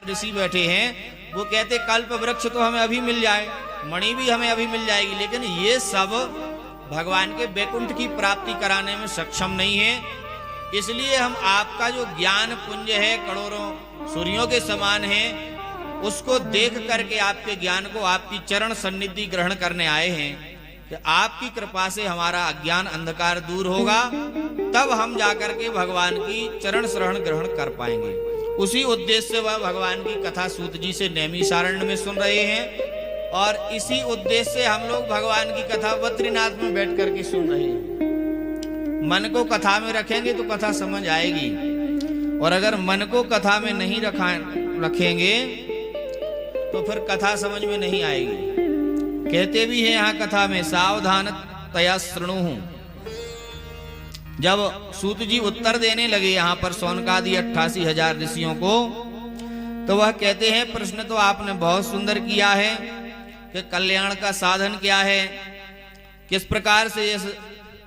ऋषि बैठे हैं, वो कहते कल्प वृक्ष तो हमें अभी मिल जाए, मणि भी हमें अभी मिल जाएगी, लेकिन ये सब भगवान के वैकुंठ की प्राप्ति कराने में सक्षम नहीं है। इसलिए हम आपका जो ज्ञान पुंज है करोड़ों सूर्यों के समान है, उसको देख करके आपके ज्ञान को, आपकी चरण सन्निधि ग्रहण करने आए हैं कि आपकी कृपा से हमारा अज्ञान अंधकार दूर होगा, तब हम जाकर के भगवान की चरण शरण ग्रहण कर पाएंगे। उसी उद्देश्य से वह भगवान की कथा सूत जी से नैमिषारण्य में सुन रहे हैं, और इसी उद्देश्य से हम लोग भगवान की कथा बद्रीनाथ में बैठ करके सुन रहे हैं। मन को कथा में रखेंगे तो कथा समझ आएगी, और अगर मन को कथा में नहीं रखेंगे तो फिर कथा समझ में नहीं आएगी। कहते भी हैं यहाँ कथा में, सावधान तया शृणुहु। जब सूत जी उत्तर देने लगे यहाँ पर सौनकादि 88,000 ऋषियों को, तो वह कहते हैं प्रश्न तो आपने बहुत सुंदर किया है कि कल्याण का साधन क्या है, किस प्रकार से इस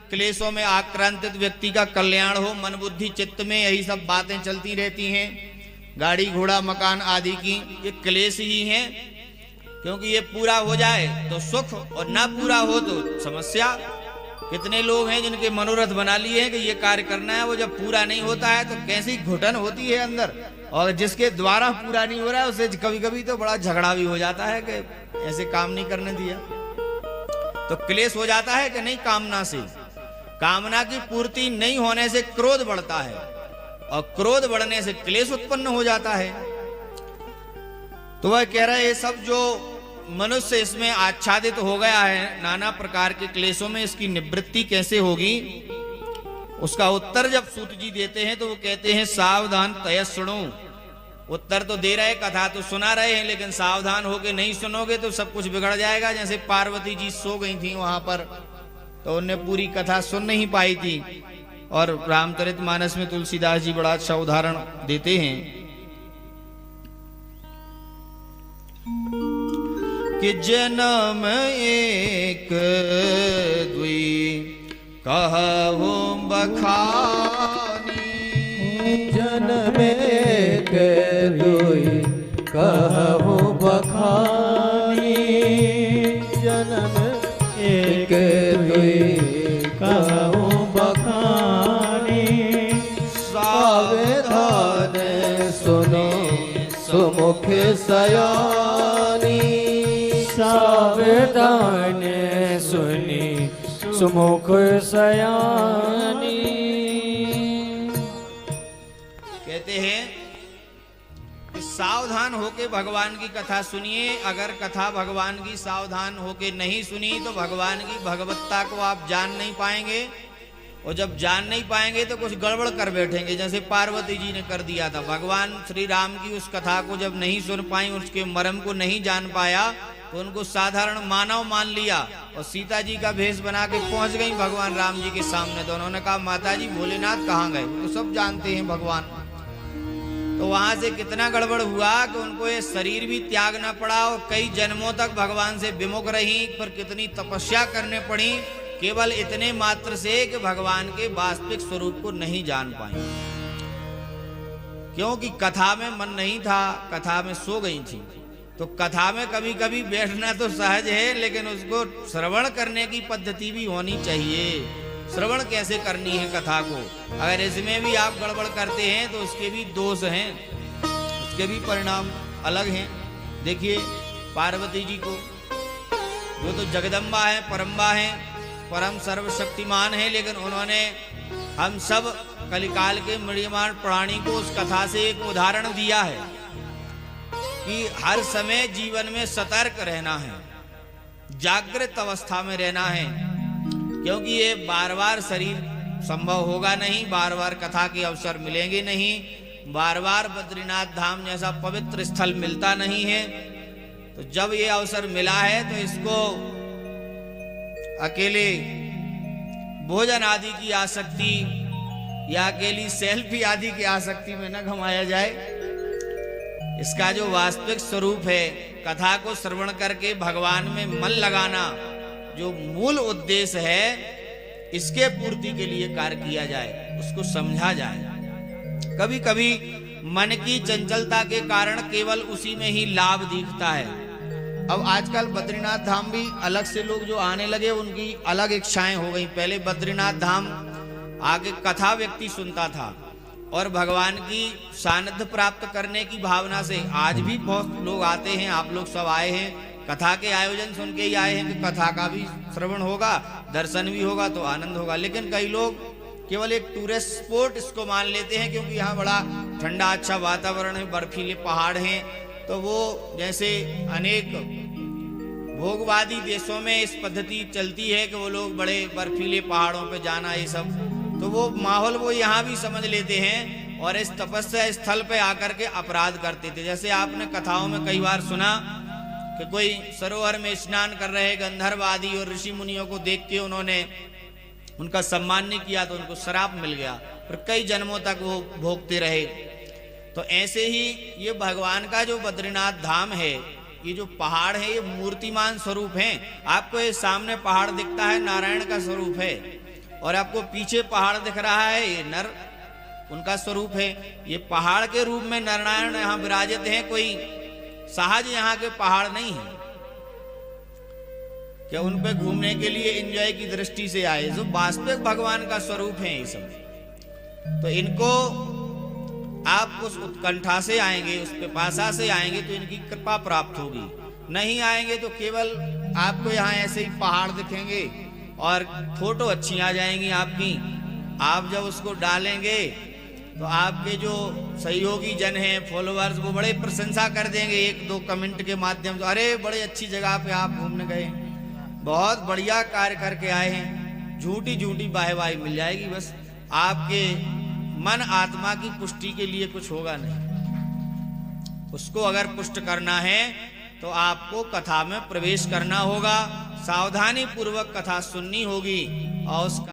क्लेशों में आक्रांतित व्यक्ति का कल्याण हो। मन बुद्धि चित्त में यही सब बातें चलती रहती हैं, गाड़ी घोड़ा मकान आदि की, ये क्लेश ही हैं। क्योंकि ये पूरा हो जाए तो सुख, और ना पूरा हो तो समस्या। कितने लोग हैं जिनके मनोरथ बना लिए हैं कि ये कार्य करना है, वो जब पूरा नहीं होता है तो कैसी घुटन होती है अंदर, और जिसके द्वारा पूरा नहीं हो रहा है उसे कभी कभी तो बड़ा झगड़ा भी हो जाता है कि ऐसे काम नहीं करने दिया। तो क्लेश हो जाता है कि नहीं, कामना से, कामना की पूर्ति नहीं होने से क्रोध बढ़ता है, और क्रोध बढ़ने से क्लेश उत्पन्न हो जाता है। तो वह कह रहे हैं सब जो मनुष्य इसमें आच्छादित हो गया है नाना प्रकार के क्लेशों में, इसकी निवृत्ति कैसे होगी, उसका उत्तर जब सूत जी देते हैं तो वो कहते हैं सावधान तय सुनो। उत्तर तो दे रहे, कथा तो सुना रहे हैं, लेकिन सावधान होके नहीं सुनोगे तो सब कुछ बिगड़ जाएगा। जैसे पार्वती जी सो गई थी वहां पर, तो उन्हें पूरी कथा सुन नहीं पाई थी, और रामचरितमानस में तुलसीदास जी बड़ा अच्छा उदाहरण देते हैं कि जन्म एक दुई कहु बखानी, जन्म एक दुई कहु बखानी, जन्म एक दुई कहु बखानी, सावधान सुनो सुमुख सयानी, सावधान सुनी सुमुख सयानी। कहते हैं कि सावधान होके भगवान की कथा सुनिए। अगर कथा भगवान की सावधान होके नहीं सुनी तो भगवान की भगवत्ता को आप जान नहीं पाएंगे, और जब जान नहीं पाएंगे तो कुछ गड़बड़ कर बैठेंगे, जैसे पार्वती जी ने कर दिया था। भगवान श्री राम की उस कथा को जब नहीं सुन पाई, उसके मर्म को नहीं जान पाया, तो उनको साधारण मानव मान लिया, और सीता जी का भेष बना के पहुंच गई भगवान राम जी के सामने। तो उन्होंने कहा माता जी भोलेनाथ कहाँ गए, तो सब जानते हैं भगवान। तो वहां से कितना गड़बड़ हुआ कि उनको ये शरीर भी त्यागना पड़ा, और कई जन्मों तक भगवान से विमुख रही, पर कितनी तपस्या करने पड़ी केवल इतने मात्र से कि भगवान के वास्तविक स्वरूप को नहीं जान पाई, क्योंकि कथा में मन नहीं था, कथा में सो गई थी। तो कथा में कभी कभी बैठना तो सहज है, लेकिन उसको श्रवण करने की पद्धति भी होनी चाहिए। श्रवण कैसे करनी है कथा को, अगर इसमें भी आप गड़बड़ करते हैं तो उसके भी दोष हैं, उसके भी परिणाम अलग हैं। देखिए पार्वती जी को, जो तो जगदम्बा है, परम्बा है, परम सर्वशक्तिमान है, लेकिन उन्होंने हम सब कलिकाल के मृण्यमान प्राणी को उस कथा से एक उदाहरण दिया है कि हर समय जीवन में सतर्क रहना है, जागृत अवस्था में रहना है, क्योंकि ये बार बार शरीर संभव होगा नहीं, बार बार कथा के अवसर मिलेंगे नहीं, बार बार बद्रीनाथ धाम जैसा पवित्र स्थल मिलता नहीं है। तो जब ये अवसर मिला है तो इसको अकेले भोजन आदि की आसक्ति या अकेली सेल्फी आदि की आसक्ति में न घुमाया जाए। इसका जो वास्तविक स्वरूप है, कथा को श्रवण करके भगवान में मन लगाना जो मूल उद्देश्य है, इसके पूर्ति के लिए कार्य किया जाए, उसको समझा जाए। कभी कभी मन की चंचलता के कारण केवल उसी में ही लाभ दिखता है। अब आजकल बद्रीनाथ धाम भी अलग से लोग जो आने लगे उनकी अलग इच्छाएं हो गई। पहले बद्रीनाथ धाम आगे कथा व्यक्ति सुनता था और भगवान की सानिध्य प्राप्त करने की भावना से आज भी बहुत लोग आते हैं। आप लोग सब आए हैं, कथा के आयोजन सुन के ही आए हैं कि कथा का भी श्रवण होगा, दर्शन भी होगा तो आनंद होगा। लेकिन कई लोग केवल एक टूरिस्ट स्पॉट इसको मान लेते हैं क्योंकि यहाँ बड़ा ठंडा अच्छा वातावरण है, बर्फीले पहाड़ हैं, तो वो जैसे अनेक भोगवादी देशों में इस पद्धति चलती है कि वो लोग बड़े बर्फीले पहाड़ों पे जाना, ये सब तो वो माहौल वो यहाँ भी समझ लेते हैं और इस तपस्या स्थल पे आकर के अपराध करते थे। जैसे आपने कथाओं में कई बार सुना कि कोई सरोवर में स्नान कर रहे गंधर्व आदि और ऋषि मुनियों को देख के उन्होंने उनका सम्मान नहीं किया तो उनको श्राप मिल गया, फिर कई जन्मों तक वो भोगते रहे। तो ऐसे ही ये भगवान का जो बद्रीनाथ धाम है, ये जो पहाड़ है ये मूर्तिमान स्वरूप हैं। आपको ये सामने पहाड़ दिखता है नारायण का स्वरूप है और आपको पीछे पहाड़ दिख रहा है ये नर उनका स्वरूप है। ये पहाड़ के रूप में नारायण यहाँ विराजित हैं, कोई सहज यहाँ के पहाड़ नहीं है क्या उन पे घूमने के लिए एंजॉय की दृष्टि से आए, जो वास्तविक भगवान का स्वरूप है ये सब। तो इनको आप उस उत्कंठा से आएंगे, उस पिपासा से आएंगे तो इनकी कृपा प्राप्त होगी। नहीं आएंगे तो केवल आपको यहाँ ऐसे ही पहाड़ दिखेंगे और फोटो अच्छी आ जाएंगी आपकी। आप जब उसको डालेंगे तो आपके जो सहयोगी जन हैं, फॉलोअर्स, वो बड़े प्रशंसा कर देंगे एक दो कमेंट के माध्यम से, अरे बड़े अच्छी जगह पे आप घूमने गए, बहुत बढ़िया कार्य करके आए हैं। झूठी झूठी वाहवाही मिल जाएगी, बस आपके मन आत्मा की पुष्टि के लिए कुछ होगा नहीं। उसको अगर पुष्ट करना है तो आपको कथा में प्रवेश करना होगा, सावधानी पूर्वक कथा सुननी होगी और उसका